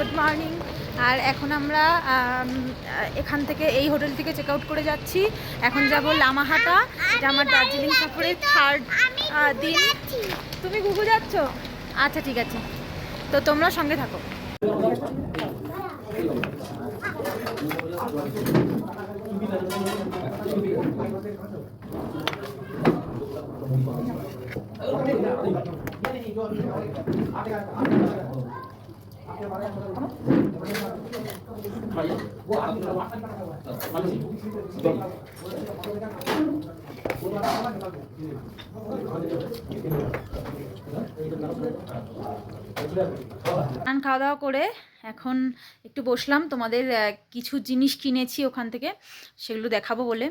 Good morning. আর এখন আমরা এখান থেকে এই হোটেল থেকে চেক আউট করে যাচ্ছি। এখন যাব লামাহাটা, এটা আমার দার্জিলিং সফরের থার্ড দিন। তুমি ঘুঘু যাচ্ছ? আচ্ছা ঠিক আছে, তো তোমরা সঙ্গে থাকো। খাওয়া দাওয়া করে এখন একটু বসলাম, তোমাদের কিছু জিনিস কিনেছি ওখান থেকে, সেগুলো দেখাবো বলে।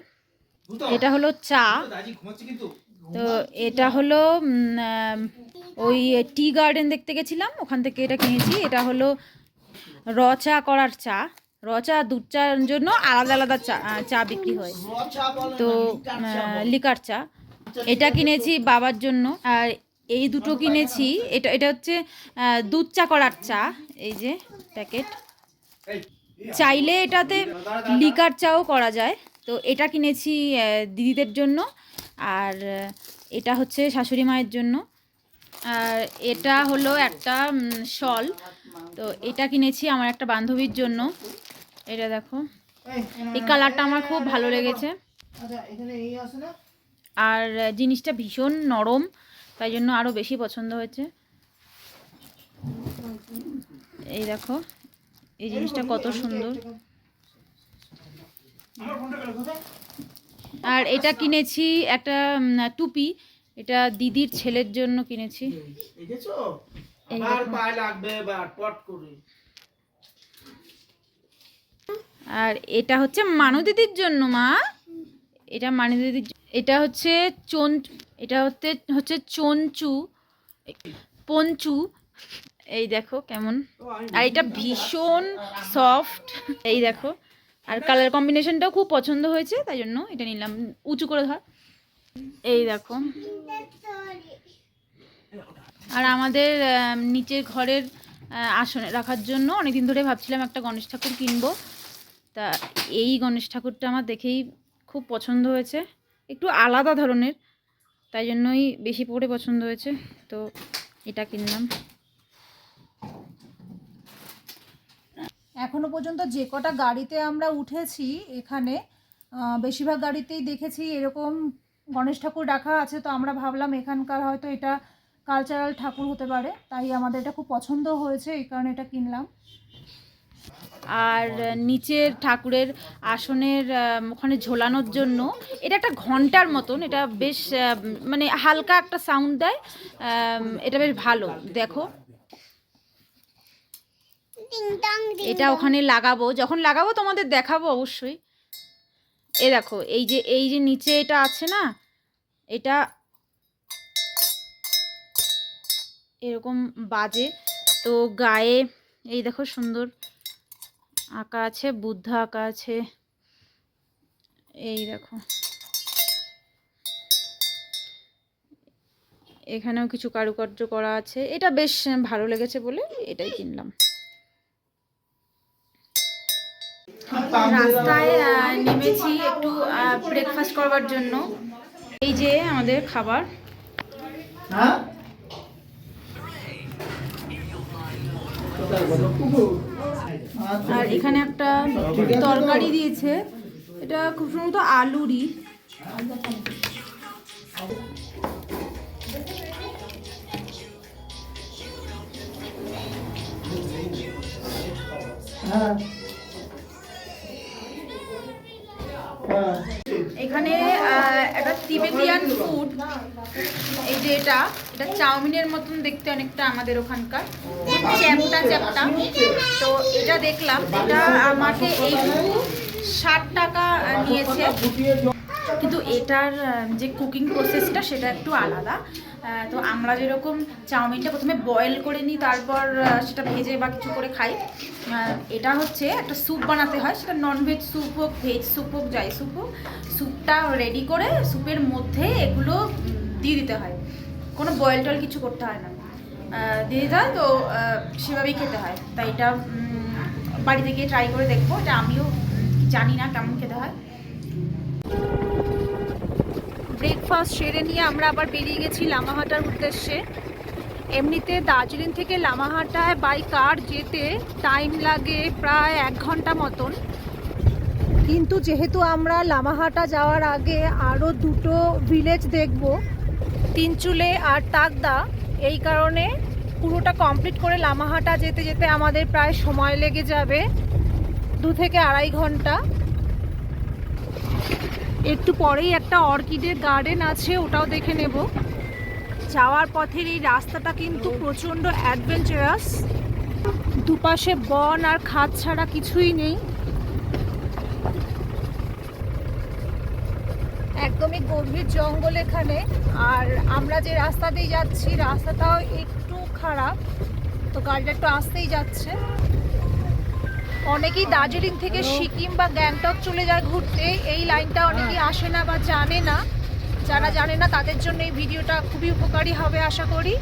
এটা হলো চা, তো এটা হলো ওই টি গার্ডেন দেখতে গেছিলাম, ওখান থেকে এটা কিনেছি। এটা হলো র চা করার চা, র চা দুধ চার জন্য আলাদা আলাদা চা বিক্রি হয়, তো লিকার চা। এটা কিনেছি বাবার জন্য। আর এই দুটো কিনেছি, এটা হচ্ছে দুধ চা করার চা, এই যে প্যাকেট। চাইলে এটাতে লিকার চাও করা যায়, তো এটা কিনেছি দিদিদের জন্য। আর এটা হচ্ছে শাশুড়ি মায়ের জন্য। আর এটা হলো একটা শল, তো এটা কিনেছি আমার একটা বান্ধবীর জন্য। এটা দেখো, এই কালারটা আমার খুব ভালো লেগেছে। আর জিনিসটা ভীষণ নরম, তাই জন্য আরও বেশি পছন্দ হয়েছে। এই দেখো, এই জিনিসটা কত সুন্দর। আর এটা কিনেছি একটা টুপি, এটা দিদির ছেলের জন্য কিনেছি। আর এটা হচ্ছে মানু দিদির জন্য, মা এটা মানু দিদির। এটা হচ্ছে এটা হচ্ছে চঞ্চু পঞ্চু, এই দেখো কেমন। আর এটা ভীষণ সফট, এই দেখো। আর কালার কম্বিনেশনটাও খুব পছন্দ হয়েছে, তাই জন্য এটা নিলাম। উঁচু করে ধর, এই দেখো। আর আমাদের নিচের ঘরের আসনে রাখার জন্য অনেকদিন ধরে ভাবছিলাম একটা গণেশ ঠাকুর কিনবো, তা এই গণেশ ঠাকুরটা আমার দেখেই খুব পছন্দ হয়েছে, একটু আলাদা ধরনের, তাই জন্যই বেশি পড়ে পছন্দ হয়েছে, তো এটা কিনলাম। এখনো পর্যন্ত যে কটা গাড়িতে আমরা উঠেছি এখানে, বেশিরভাগ গাড়িতেই দেখেছি এরকম গণেশ ঠাকুর রাখা আছে, তো আমরা ভাবলাম এখানকার হয়তো এটা কালচারাল ঠাকুর হতে পারে, তাই আমাদের এটা খুব পছন্দ হয়েছে, এই কারণে এটা কিনলাম। আর নিচের ঠাকুরের আসনের ওখানে ঝোলানোর জন্য এটা একটা ঘন্টার মতন, এটা বেশ মানে হালকা একটা সাউন্ড দেয়, এটা বেশ ভালো। দেখো, এটা ওখানে লাগাবো, যখন লাগাবো তোমাদের দেখাবো অবশ্যই। দেখো, এই যে নিচে এটা আছে না, এটা এরকম বাজে, তো গায়ে এই দেখো সুন্দর আঁকা আছে, বুদ্ধা আঁকা আছে, এই দেখো। এখানেও কিছু কারুকার্য করা আছে, এটা বেশ ভালো লেগেছে বলে এটাই কিনলাম। রাস্তায় নেমেছি একটু ব্রেকফাস্ট করবার জন্য। এই যে আমাদের খাবার, আর এখানে একটা তরকারি দিয়েছে, এটা খুব সম্ভবত আলুরই। এখানে একটা তিবেতিয়ান ফুড, এই যে এটা চাউমিনের মতন দেখতে অনেকটা, আমাদের ওখানকার চ্যাপটা চ্যাপটা। তো এটা দেখলাম, এটা আমাকে এইটুকু 60 টাকা নিয়েছে, কিন্তু এটার যে কুকিং প্রসেসটা সেটা একটু আলাদা। তো আমরা যেরকম চাউমিনটা প্রথমে বয়েল করে নিই, তারপর সেটা ভেজে বা কিছু করে খাই, এটা হচ্ছে একটা স্যুপ বানাতে হয়, সেটা ননভেজ স্যুপ হোক, ভেজ স্যুপ হোক, যাই স্যুপ হোক, স্যুপটা রেডি করে স্যুপের মধ্যে এগুলো দিয়ে দিতে হয়, কোনো বয়েল টয়েল কিছু করতে হয় না। দিয়ে যায়, তো সেভাবেই খেতে হয়। তাই এটা বাড়িতে গিয়ে ট্রাই করে দেখবো। এটা আমিও জানি না কেমন খেতে হয়। ব্রেকফাস্ট সেরে নিয়ে আমরা আবার বেরিয়ে গেছি লামাহাটার উদ্দেশ্যে। এমনিতে দার্জিলিং থেকে লামাহাটায় বাই কার যেতে টাইম লাগে প্রায় 1 ঘন্টা মতন, কিন্তু যেহেতু আমরা লামাহাটা যাওয়ার আগে আরও 2টো ভিলেজ দেখব, তিনচুলে আর তাকদা, এই কারণে পুরোটা কমপ্লিট করে লামাহাটা যেতে যেতে আমাদের প্রায় সময় লেগে যাবে 2 থেকে 2.5 ঘন্টা। একটু পরেই একটা অর্কিডের গার্ডেন আছে, ওটাও দেখে নেব। যাওয়ার পথের এই রাস্তাটা কিন্তু প্রচণ্ড অ্যাডভেঞ্চারাস, দুপাশে বন আর খাদ ছাড়া কিছুই নেই, একদমই গভীর জঙ্গল এখানে। আর আমরা যে রাস্তা দিয়ে যাচ্ছি রাস্তাটাও একটু খারাপ, তো গাড়িটা একটু আসতেই যাচ্ছে। অনেকেই দার্জিলিং থেকে সিকিম বা গ্যাংটক চলে যায় ঘুরতে, এই লাইনটা অনেকেই আসে না বা জানে না। যারা জানে না তাদের জন্য এই ভিডিওটা খুবই উপকারী হবে আশা করি।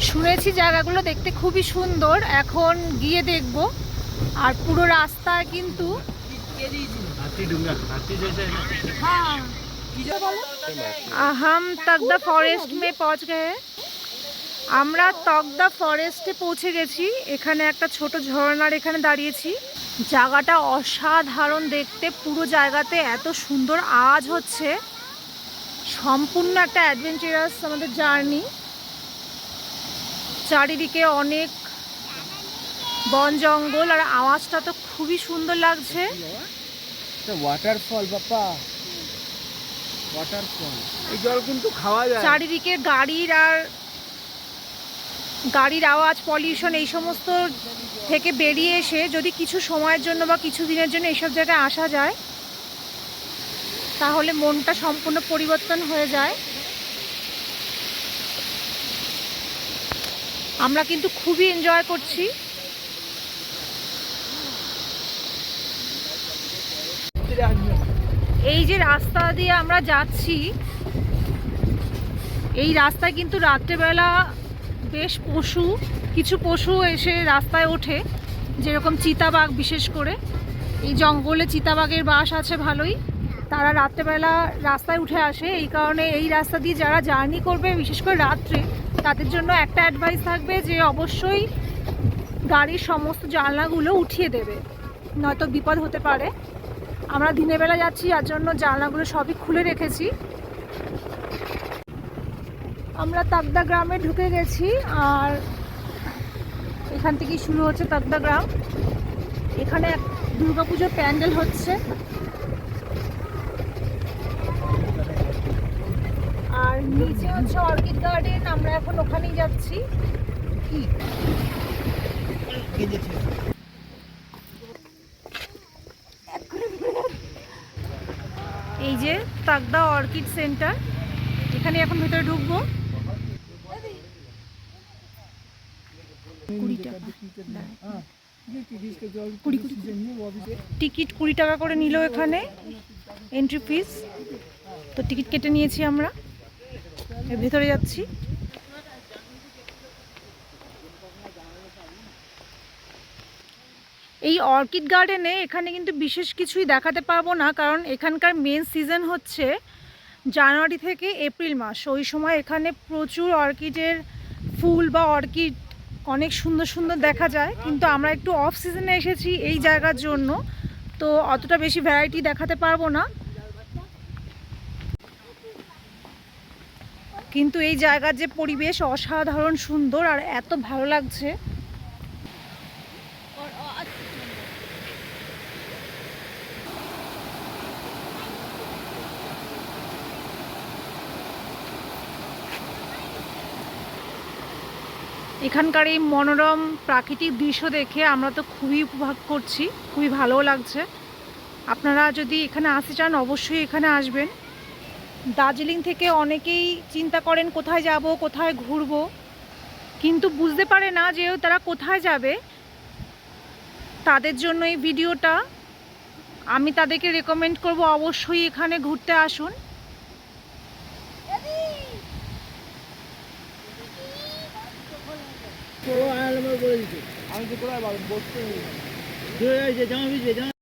শুনেছি জায়গাগুলো দেখতে খুবই সুন্দর, এখন গিয়ে দেখব। আর পুরো রাস্তায় কিন্তু हम तकदा फॉरेस्ट में पहुंच गए। আমরা তকদা ফরেস্টে পৌঁছে গেছি। এখানে একটা ছোট ঝর্ণার এখানে দাঁড়িয়েছি। জায়গাটা অসাধারণ দেখতে, পুরো জায়গাতে এত সুন্দর আওয়াজ হচ্ছে, সম্পূর্ণ একটা অ্যাডভেঞ্চারাস আমাদের জার্নি। চারিদিকে অনেক বন জঙ্গল, আর আওয়াজটা তো খুবই সুন্দর লাগছে। ওয়াটারফল বাবা, ওয়াটারফল, এই জল কিন্তু খাওয়া যায়। চারিদিকে গাড়ির আওয়াজ, পলিউশন, এই সমস্ত থেকে বেরিয়ে এসে যদি কিছু সময়ের জন্য বা কিছু দিনের জন্য এইসব জায়গায় আসা যায় তাহলে মনটা সম্পূর্ণ পরিবর্তন হয়ে যায়। আমরা কিন্তু খুবই এনজয় করছি। এই যে রাস্তা দিয়ে আমরা যাচ্ছি, এই রাস্তায় কিন্তু রাত্রেবেলা বেশ কিছু পশু এসে রাস্তায় ওঠে, যেরকম চিতাবাঘ। বিশেষ করে এই জঙ্গলে চিতাবাঘের বাস আছে ভালোই, তারা রাত্রেবেলা রাস্তায় উঠে আসে। এই কারণে এই রাস্তা দিয়ে যারা জার্নি করবে বিশেষ করে রাত্রে, তাদের জন্য একটা অ্যাডভাইস থাকবে যে অবশ্যই গাড়ির সমস্ত জানলাগুলো উঠিয়ে দেবে, নয়তো বিপদ হতে পারে। আমরা দিনের বেলা যাচ্ছি, যার জন্য জানলাগুলো সবই খুলে রেখেছি। আমরা তাকদা গ্রামে ঢুকে গেছি, আর এখান থেকেই শুরু হচ্ছে তাকদা গ্রাম। এখানে দুর্গাপুজোর প্যান্ডেল হচ্ছে, আর নিচে হচ্ছে অর্কিড গার্ডেন। আমরা এখন ওখানেই যাচ্ছি। এই যে তাকদা অর্কিড সেন্টার, এখানে এখন ভেতরে ঢুকবো। 20 টাকা টিকিট, 20 টাকা করে নিল এখানে এন্ট্রি ফিস। তো টিকিট কেটে নিয়েছি, আমরা ভেতরে যাচ্ছি। এই অর্কিড গার্ডেনে এখানে কিন্তু বিশেষ কিছুই দেখাতে পারবো না, কারণ এখানকার মেন সিজন হচ্ছে জানুয়ারি থেকে এপ্রিল মাস। ওই সময় এখানে প্রচুর অর্কিডের ফুল বা অর্কিড অনেক সুন্দর সুন্দর দেখা যায়, কিন্তু আমরা একটু অফ সিজনে এসেছি এই জায়গার জন্য, তো অতটা বেশি ভ্যারাইটি দেখাতে পারবো না। কিন্তু এই জায়গার যে পরিবেশ অসাধারণ সুন্দর, আর এত ভালো লাগছে। এখানকার এই মনোরম প্রাকৃতিক দৃশ্য দেখে আমরা তো খুবই উপভোগ করছি, খুবই ভালো লাগছে। আপনারা যদি এখানে আসতে চান অবশ্যই এখানে আসবেন। দার্জিলিং থেকে অনেকেই চিন্তা করেন কোথায় যাব, কোথায় ঘুরবো, কিন্তু বুঝতে পারে না যে তারা কোথায় যাবে। তাদের জন্য এই ভিডিওটা। আমি তাদেরকে রেকমেন্ড করব অবশ্যই এখানে ঘুরতে আসুন। ও আয়াল আমার বলে দিতে আমি তো কোথায় বসতে জামা ভিজবে জামা